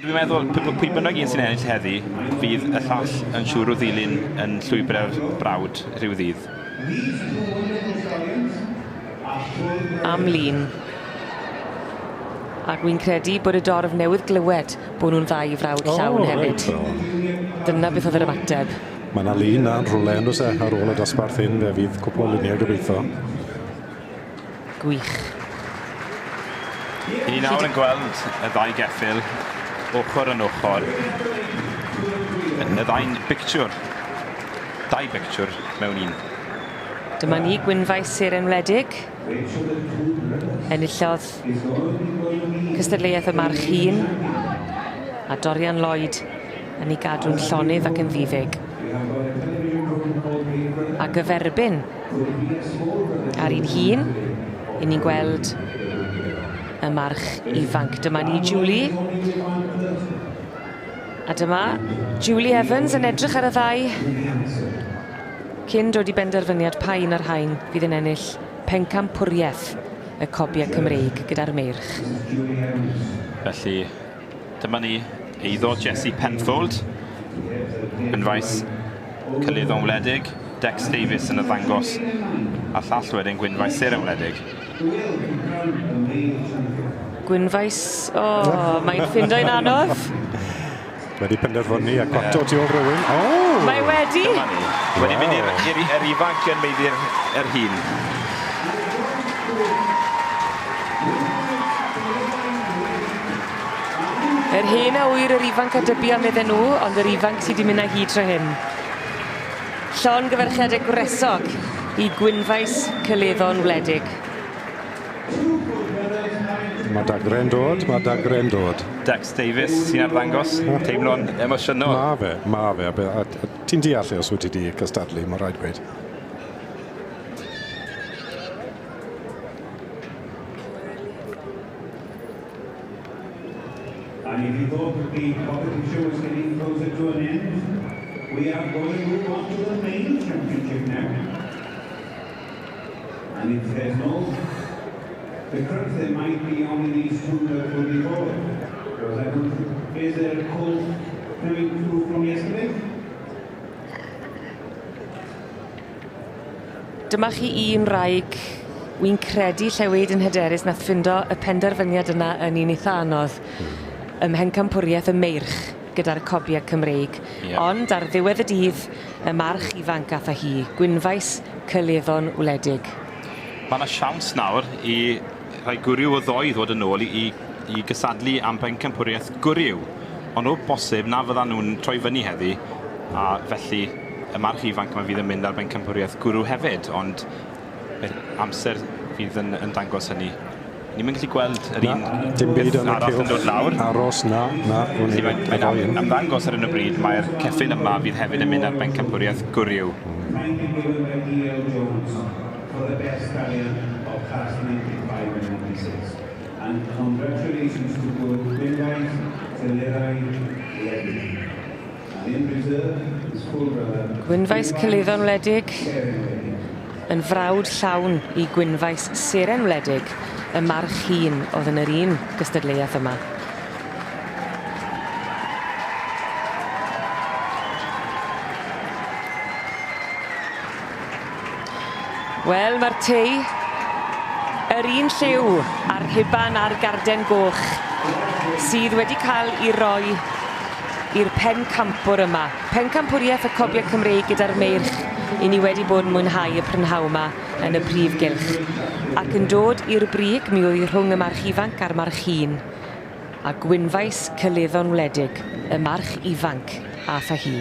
dwi'n meddwl, pwy bynnag un sy'n ennill heddi, fydd y llall yn siŵr o ddilyn yn llwybr brawd rhyw ddydd. Am lun. Ac wy'n credu bod y dorf newydd glywed bod nhw'n ddau frawd llawn hefyd. Dyna beth oedd yr ymateb. Mae yna lun na'n rhywle yn ar ôl y dosbarth hyn, fe fydd cwpl o luniau gobeithio. Gwych. I ni nawr yn gweld y ddau geffyl, ochr yn ochr. Y ddau'n pictiwr. Dau pictiwr mewn un. Dyma ni Gwynfais Seren Wledig. Enillodd cystadleuaeth y march hun. A Dorian Lloyd yn ei gadw'n llonydd ac yn ddifig. A gyferbyn ar un hun, i ni'n gweld y march ifanc. Dyma ni Julie. A dyma Julie Evans yn edrych ar y ddau. Cyn dod i benderfyniad pa un ar rhain fydd yn ennill pencampwriaeth y Cobiau Cymreig gyda'r meirch. Felly, dyma ni eiddo Jessie Penfold, Gwynfais Cyleddon Wledig, Dex Davies yn y ddangos, a llall wedyn Gwynfais Seren Wledig. Gwynfais, mae'n ffindo'n anodd. Wedi penderfynu a cwato tu ôl rhywun. Mae wedi. Dyma ni. Wedi mynd i'r ifanc yn meiddi'r hun. Yr hen a wyr yr ifanc a dybu am iddyn nhw, ond yr ifanc sydd wedi mynd â hyd tro hyn. Llon gyferchiadau gwresog i Gwynfais Cyleddon Wledig. Mae dagren dod. Dex Davies sy'n arddangos, teimlo'n emosiynol. Mae fe. Ti'n deall os wyt ti di cystadlu, mae'n rhaid gweud. And if you thought that the competition was getting closer to an end, we are going to move on to the main championship now. And if there's no the crux, there might be only these two that will be forward. Because I don't think, is there a call coming through from yesterday? Dyma chi un wraig wy'n credu llewyd yn hyderus nath ffindo y penderfyniad yna yn un eitha anodd ym mhencampwriaeth y meirch gyda'r Cobiau Cymreig. Ond ar ddiwedd y dydd, y march ifanc atha hi, Gwynfais Cyleddon Wledig. Mae yna siawns nawr i rhai gwryw o ddoedd fod yn ôl i gysadlu am pencampwriaeth gwryw. Ond o bosib na fyddan nhw'n troi fyny heddi, a felly y march ifanc yma fydd yn mynd ar pencampwriaeth gwrw hefyd, ond amser fydd yn dangos hynny. Ni'n mynd gallu gweld yr un beth arall yn dod lawr. Aros, na. Mae'n ymddangos ar hyn o bryd, mae'r ceffyn yma fydd hefyd yn mynd ar pencampwriaeth gwryw. For the best stallion of class 95 and 96. And congratulations to both Gwynfais Cyleddon Wledig. And in reserve, his full brother. Gwynfais Cyleddon Wledig yn frawd llawn i Gwynfais Seren Wledig, y march hun oedd yn yr un gystadleuaeth yma. Wel, mae'r tei, yr un lliw a'r huban a'r garden goch sydd wedi cael ei roi i'r pencampwr yma. Pencampwriaeth y Cobiau Cymreig gyda'r meirch i ni wedi bod yn mwynhau y prynhaw yma yn y prif gylch. Ac yn dod i'r brig mi oedd rhwng y march ifanc a'r march hun. A Gwynfais Cyleddon Wledig, y march ifanc a tha hi.